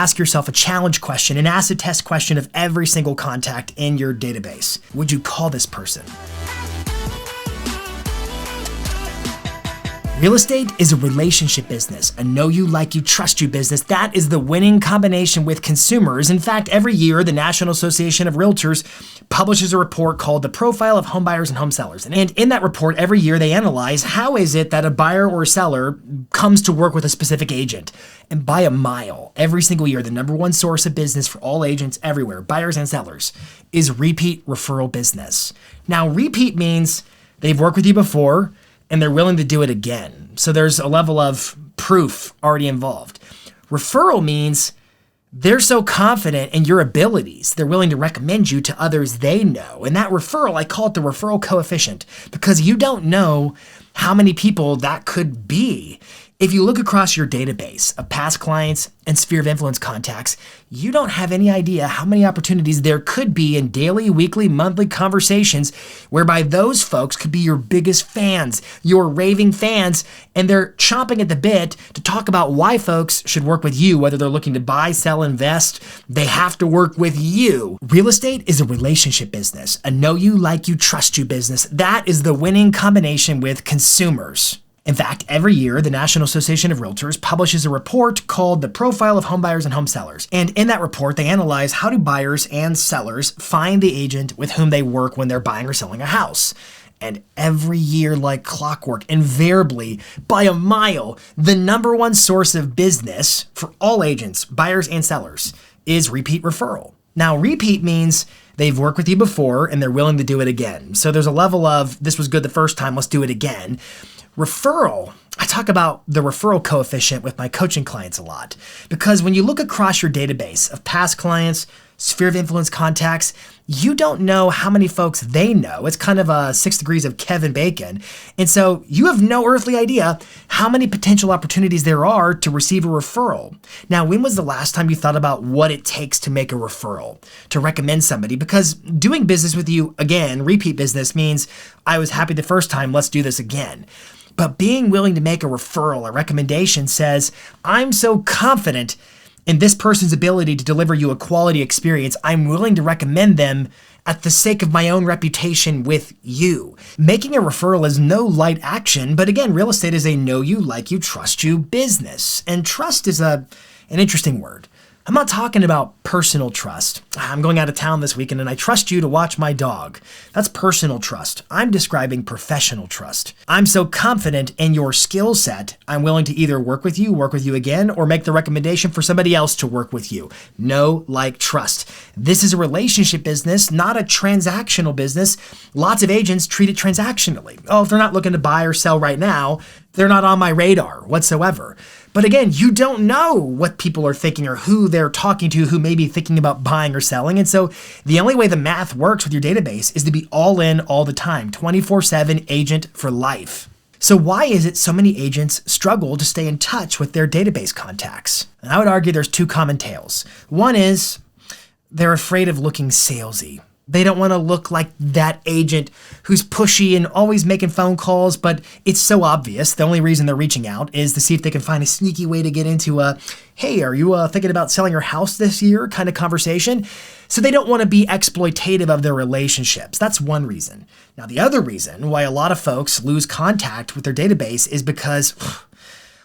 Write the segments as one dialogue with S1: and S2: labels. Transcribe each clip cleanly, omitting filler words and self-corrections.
S1: ask yourself a challenge question, an acid test question of every single contact in your database. Would you call this person? Real estate is a relationship business, a know you, like you, trust you business. That is the winning combination with consumers. In fact, every year, the National Association of Realtors publishes a report called the Profile of Home Buyers and Home Sellers. And in that report, every year they analyze how is it that a buyer or seller comes to work with a specific agent. And by a mile, every single year, the number one source of business for all agents everywhere, buyers and sellers, is repeat referral business. Now, repeat means they've worked with you before, and they're willing to do it again. So there's a level of proof already involved. Referral means they're so confident in your abilities, they're willing to recommend you to others they know. And that referral, I call it the referral coefficient, because you don't know how many people that could be. If you look across your database of past clients and sphere of influence contacts, you don't have any idea how many opportunities there could be in daily, weekly, monthly conversations whereby those folks could be your biggest fans, your raving fans, and they're chomping at the bit to talk about why folks should work with you, whether they're looking to buy, sell, invest. They have to work with you. Real estate is a relationship business, a know you, like you, trust you business. That is the winning combination with consumers. In fact, every year, the National Association of Realtors publishes a report called the Profile of Home Buyers and Home Sellers. And in that report, they analyze how do buyers and sellers find the agent with whom they work when they're buying or selling a house. And every year, like clockwork, invariably, by a mile, the number one source of business for all agents, buyers and sellers, is repeat referral. Now, repeat means they've worked with you before and they're willing to do it again. So there's a level of, this was good the first time, let's do it again. Referral, I talk about the referral coefficient with my coaching clients a lot, because when you look across your database of past clients, sphere of influence contacts, you don't know how many folks they know. It's kind of a 6 degrees of Kevin Bacon. And so you have no earthly idea how many potential opportunities there are to receive a referral. Now, when was the last time you thought about what it takes to make a referral, to recommend somebody? Because doing business with you, again, repeat business means I was happy the first time, let's do this again. But being willing to make a referral, a recommendation says, I'm so confident in this person's ability to deliver you a quality experience, I'm willing to recommend them at the sake of my own reputation with you. Making a referral is no light action, but again, real estate is a know you, like you, trust you business. And trust is an interesting word. I'm not talking about personal trust. I'm going out of town this weekend and I trust you to watch my dog. That's personal trust. I'm describing professional trust. I'm so confident in your skill set, I'm willing to either work with you again, or make the recommendation for somebody else to work with you. Know, like, trust. This is a relationship business, not a transactional business. Lots of agents treat it transactionally. Oh, if they're not looking to buy or sell right now, they're not on my radar whatsoever. But again, you don't know what people are thinking or who they're talking to who may be thinking about buying or selling. And so the only way the math works with your database is to be all in all the time, 24/7 agent for life. So why is it so many agents struggle to stay in touch with their database contacts? And I would argue there's two common tales. One is they're afraid of looking salesy. They don't want to look like that agent who's pushy and always making phone calls, but it's so obvious. The only reason they're reaching out is to see if they can find a sneaky way to get into a, hey, are you thinking about selling your house this year kind of conversation? So they don't want to be exploitative of their relationships. That's one reason. Now, the other reason why a lot of folks lose contact with their database is because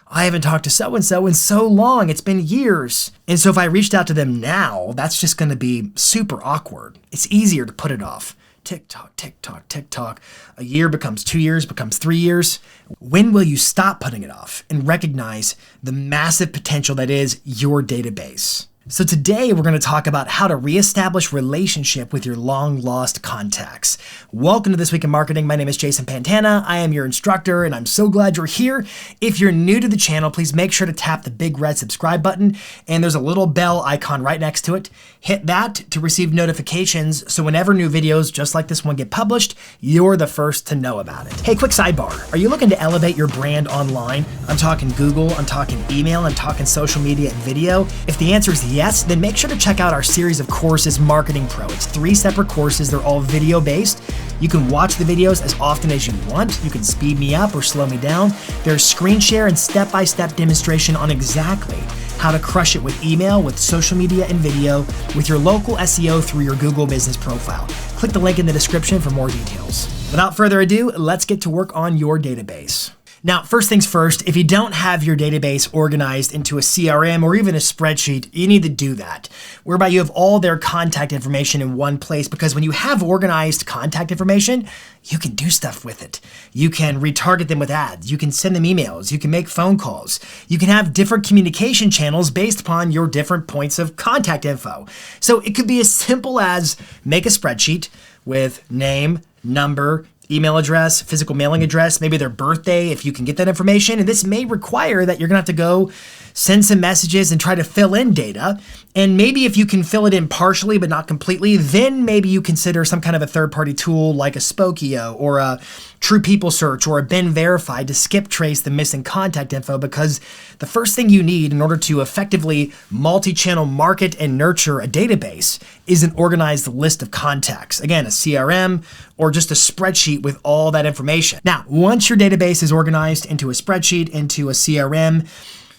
S1: I haven't talked to so-and-so in so long. It's been years. And so if I reached out to them now, that's just going to be super awkward. It's easier to put it off. Tick-tock, tick-tock, tick-tock. A year becomes 2 years, becomes 3 years. When will you stop putting it off and recognize the massive potential that is your database? So today we're going to talk about how to reestablish relationship with your long-lost contacts. Welcome to This Week in Marketing. My name is Jason Pantana. I am your instructor, and I'm so glad you're here. If you're new to the channel, please make sure to tap the big red subscribe button, and there's a little bell icon right next to it. Hit that to receive notifications, so whenever new videos just like this one get published, you're the first to know about it. Hey, quick sidebar. Are you looking to elevate your brand online? I'm talking Google, I'm talking email, I'm talking social media and video. If the answer is yes, then make sure to check out our series of courses, Marketing Pro. It's 3 separate courses. They're all video-based. You can watch the videos as often as you want. You can speed me up or slow me down. There's screen share and step-by-step demonstration on exactly how to crush it with email, with social media and video, with your local SEO through your Google business profile. Click the link in the description for more details. Without further ado, let's get to work on your database. Now, first things first, if you don't have your database organized into a CRM or even a spreadsheet, you need to do that, whereby you have all their contact information in one place, because when you have organized contact information, you can do stuff with it. You can retarget them with ads. You can send them emails. You can make phone calls. You can have different communication channels based upon your different points of contact info. So it could be as simple as make a spreadsheet with name, number, email address, physical mailing address, maybe their birthday, if you can get that information. And this may require that you're gonna have to go send some messages and try to fill in data. And maybe if you can fill it in partially but not completely, then maybe you consider some kind of a third-party tool like a Spokeo or a True People Search or a Ben Verify to skip trace the missing contact info, because the first thing you need in order to effectively multi-channel market and nurture a database is an organized list of contacts. Again, a CRM or just a spreadsheet with all that information. Now, once your database is organized into a spreadsheet, into a CRM,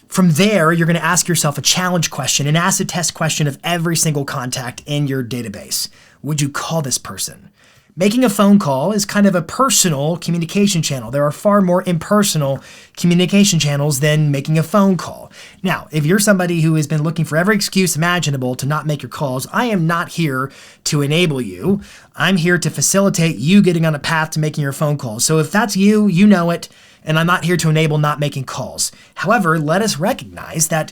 S1: from there, you're going to ask yourself a challenge question, an acid test question of every single contact in your database. Would you call this person? Making a phone call is kind of a personal communication channel. There are far more impersonal communication channels than making a phone call. Now, if you're somebody who has been looking for every excuse imaginable to not make your calls, I am not here to enable you. I'm here to facilitate you getting on a path to making your phone calls. So if that's you, you know it, and I'm not here to enable not making calls. However, let us recognize that,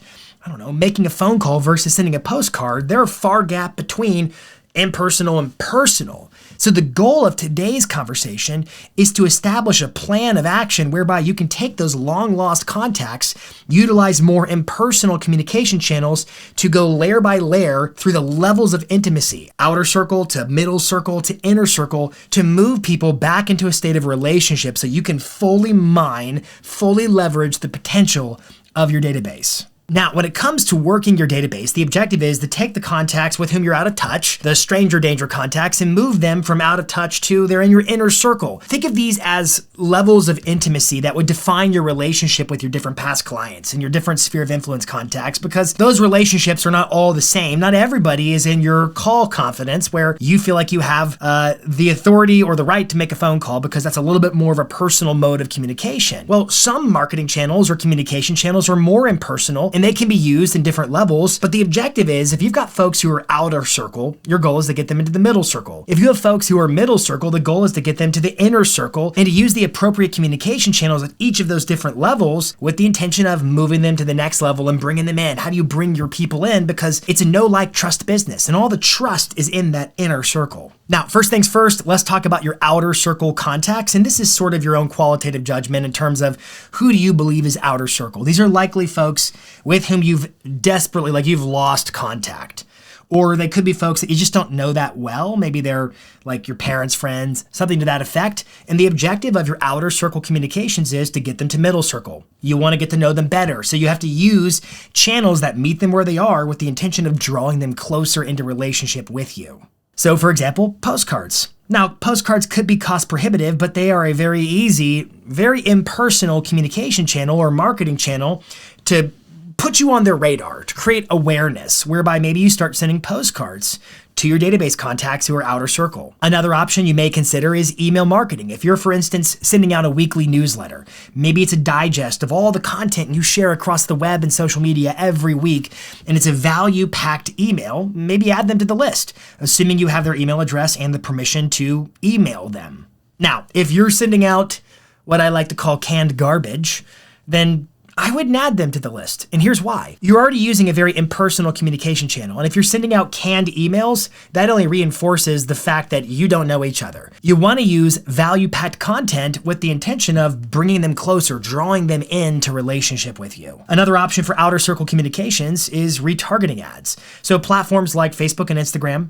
S1: making a phone call versus sending a postcard, there are far gap between impersonal and personal. So the goal of today's conversation is to establish a plan of action whereby you can take those long lost contacts, utilize more impersonal communication channels to go layer by layer through the levels of intimacy, outer circle to middle circle to inner circle, to move people back into a state of relationship so you can fully mine, fully leverage the potential of your database. Now, when it comes to working your database, the objective is to take the contacts with whom you're out of touch, the stranger danger contacts, and move them from out of touch to they're in your inner circle. Think of these as levels of intimacy that would define your relationship with your different past clients and your different sphere of influence contacts, because those relationships are not all the same. Not everybody is in your call confidence where you feel like you have the authority or the right to make a phone call, because that's a little bit more of a personal mode of communication. Well, some marketing channels or communication channels are more impersonal, and they can be used in different levels, but the objective is if you've got folks who are outer circle, your goal is to get them into the middle circle. If you have folks who are middle circle, the goal is to get them to the inner circle and to use the appropriate communication channels at each of those different levels with the intention of moving them to the next level and bringing them in. How do you bring your people in? Because it's a know, like, trust business, and all the trust is in that inner circle. Now, first things first, let's talk about your outer circle contacts. And this is sort of your own qualitative judgment in terms of who do you believe is outer circle. These are likely folks with whom you've you've lost contact. Or they could be folks that you just don't know that well. Maybe they're like your parents' friends, something to that effect. And the objective of your outer circle communications is to get them to middle circle. You want to get to know them better. So you have to use channels that meet them where they are with the intention of drawing them closer into relationship with you. So for example, postcards. Now, postcards could be cost prohibitive, but they are a very easy, very impersonal communication channel or marketing channel to put you on their radar, to create awareness, whereby maybe you start sending postcards to your database contacts who are outer circle. Another option you may consider is email marketing. If you're, for instance, sending out a weekly newsletter, maybe it's a digest of all the content you share across the web and social media every week, and it's a value-packed email, maybe add them to the list, assuming you have their email address and the permission to email them. Now, if you're sending out what I like to call canned garbage, then I wouldn't add them to the list. And here's why. You're already using a very impersonal communication channel. And if you're sending out canned emails, that only reinforces the fact that you don't know each other. You want to use value-packed content with the intention of bringing them closer, drawing them into relationship with you. Another option for outer circle communications is retargeting ads. So platforms like Facebook and Instagram,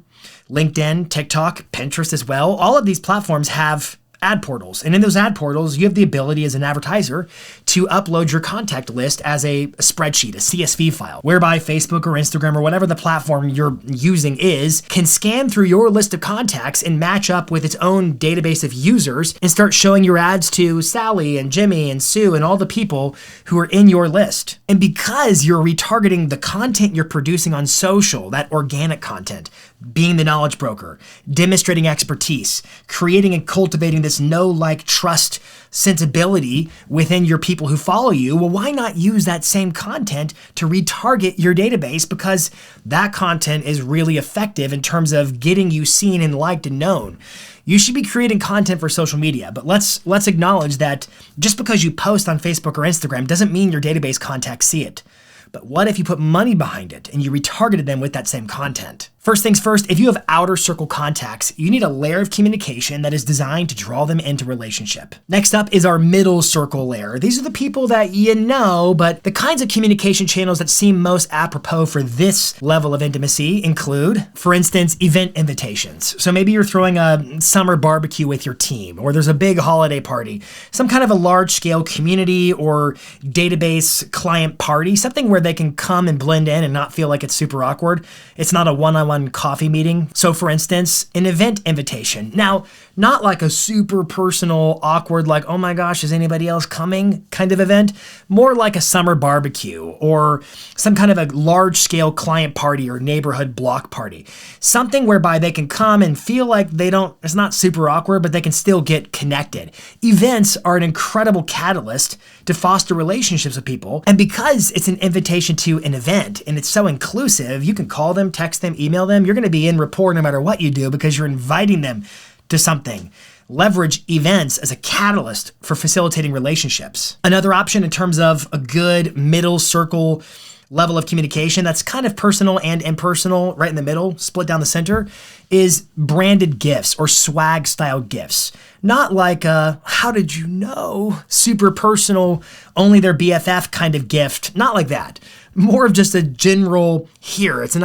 S1: LinkedIn, TikTok, Pinterest as well, all of these platforms have ad portals. And in those ad portals, you have the ability as an advertiser to upload your contact list as a spreadsheet, a CSV file, whereby Facebook or Instagram or whatever the platform you're using can scan through your list of contacts and match up with its own database of users and start showing your ads to Sally and Jimmy and Sue and all the people who are in your list. And because you're retargeting the content you're producing on social, that organic content, being the knowledge broker, demonstrating expertise, creating and cultivating this know, like, trust sensibility within your people who follow you, well, why not use that same content to retarget your database? Because that content is really effective in terms of getting you seen and liked and known. You should be creating content for social media, but let's acknowledge that just because you post on Facebook or Instagram doesn't mean your database contacts see it. But what if you put money behind it and you retargeted them with that same content? First things first, if you have outer circle contacts, you need a layer of communication that is designed to draw them into relationship. Next up is our middle circle layer. These are the people that you know, but the kinds of communication channels that seem most apropos for this level of intimacy include, for instance, event invitations. So maybe you're throwing a summer barbecue with your team, or there's a big holiday party, some kind of a large-scale community or database client party, something where they can come and blend in and not feel like it's super awkward. It's not a one-on-one coffee meeting. So for instance, an event invitation. Now, not like a super personal, awkward, like, oh my gosh, is anybody else coming kind of event, more like a summer barbecue or some kind of a large scale client party or neighborhood block party. Something whereby they can come and feel like it's not super awkward, but they can still get connected. Events are an incredible catalyst to foster relationships with people. And because it's an invitation to an event and it's so inclusive, you can call them, text them, email them. You're going to be in rapport no matter what you do because you're inviting them to something. Leverage events as a catalyst for facilitating relationships. Another option in terms of a good middle circle level of communication that's kind of personal and impersonal, right in the middle, split down the center, is branded gifts or swag style gifts. Not like a, how did you know, super personal, only their BFF kind of gift. Not like that. More of just a general, here, it's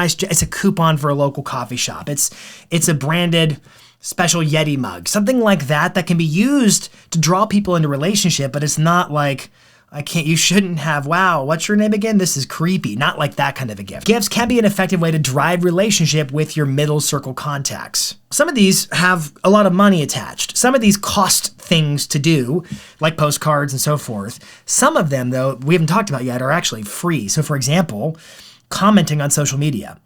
S1: a coupon for a local coffee shop. It's a branded special Yeti mug, something like that can be used to draw people into relationship, but it's not like, you shouldn't have, wow, what's your name again? This is creepy. Not like that kind of a gift. Gifts can be an effective way to drive relationship with your middle circle contacts. Some of these have a lot of money attached. Some of these cost things to do, like postcards and so forth. Some of them, though, we haven't talked about yet, are actually free. So for example, commenting on social media.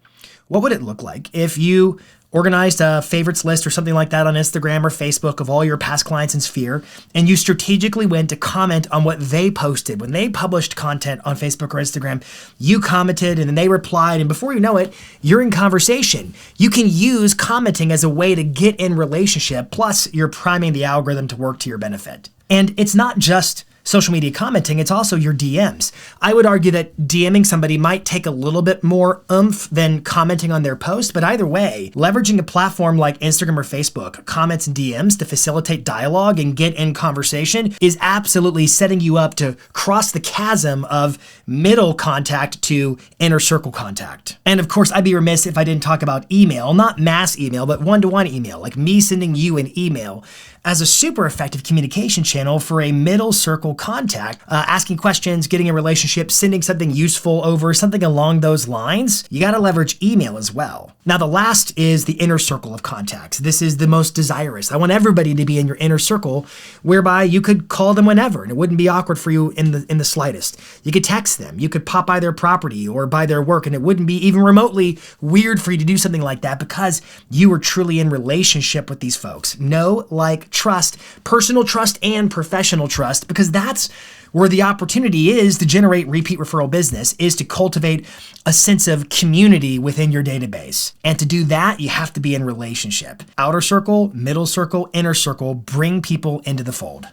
S1: What would it look like if you organized a favorites list or something like that on Instagram or Facebook of all your past clients in Sphere, and you strategically went to comment on what they posted. When they published content on Facebook or Instagram, you commented and then they replied, and before you know it, you're in conversation. You can use commenting as a way to get in relationship, plus you're priming the algorithm to work to your benefit. And it's not just social media commenting, it's also your DMs. I would argue that DMing somebody might take a little bit more oomph than commenting on their post, but either way, leveraging a platform like Instagram or Facebook, comments and DMs to facilitate dialogue and get in conversation is absolutely setting you up to cross the chasm of middle contact to inner circle contact. And of course, I'd be remiss if I didn't talk about email, not mass email, but one-to-one email, like me sending you an email as a super effective communication channel for a middle circle contact, asking questions, getting a relationship, sending something useful over, something along those lines. You got to leverage email as well. Now, the last is the inner circle of contacts. This is the most desirous. I want everybody to be in your inner circle, whereby you could call them whenever, and it wouldn't be awkward for you in the slightest. You could text them. You could pop by their property or by their work, and it wouldn't be even remotely weird for you to do something like that because you were truly in relationship with these folks. Know, like, trust, personal trust and professional trust, because that's where the opportunity is to generate repeat referral business, is to cultivate a sense of community within your database. And to do that, you have to be in relationship. Outer circle, middle circle, inner circle, bring people into the fold.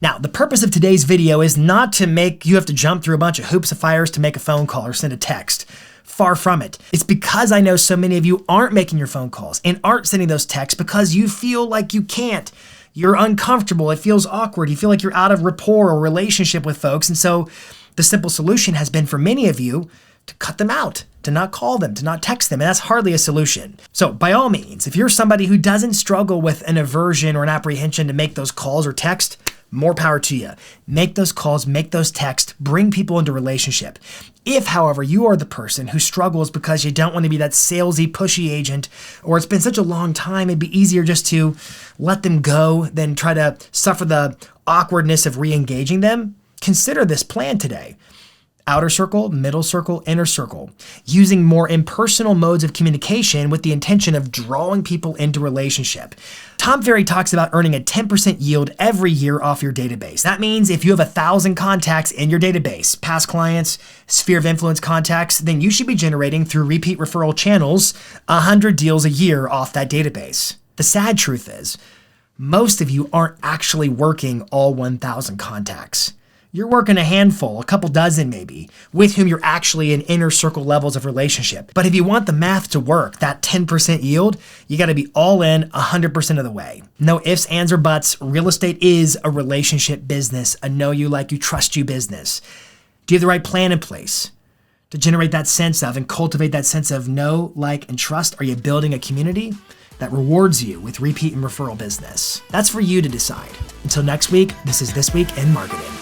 S1: Now, the purpose of today's video is not to make you have to jump through a bunch of hoops of fires to make a phone call or send a text. Far from it. It's because I know so many of you aren't making your phone calls and aren't sending those texts because you feel like you can't. You're uncomfortable. It feels awkward. You feel like you're out of rapport or relationship with folks. And so the simple solution has been for many of you to cut them out, to not call them, to not text them, and that's hardly a solution. So by all means, if you're somebody who doesn't struggle with an aversion or an apprehension to make those calls or text, more power to you. Make those calls, make those texts, bring people into relationship. If, however, you are the person who struggles because you don't want to be that salesy, pushy agent, or it's been such a long time, it'd be easier just to let them go than try to suffer the awkwardness of re-engaging them, consider this plan today. Outer circle, middle circle, inner circle, using more impersonal modes of communication with the intention of drawing people into relationship. Tom Ferry talks about earning a 10% yield every year off your database. That means if you have 1,000 contacts in your database, past clients, sphere of influence contacts, then you should be generating through repeat referral channels 100 deals a year off that database. The sad truth is, most of you aren't actually working all 1,000 contacts. You're working a handful, a couple dozen maybe, with whom you're actually in inner circle levels of relationship. But if you want the math to work, that 10% yield, you gotta be all in 100% of the way. No ifs, ands, or buts. Real estate is a relationship business, a know you, like you, trust you business. Do you have the right plan in place to generate that sense of and cultivate that sense of know, like, and trust? Are you building a community that rewards you with repeat and referral business? That's for you to decide. Until next week, this is This Week in Marketing.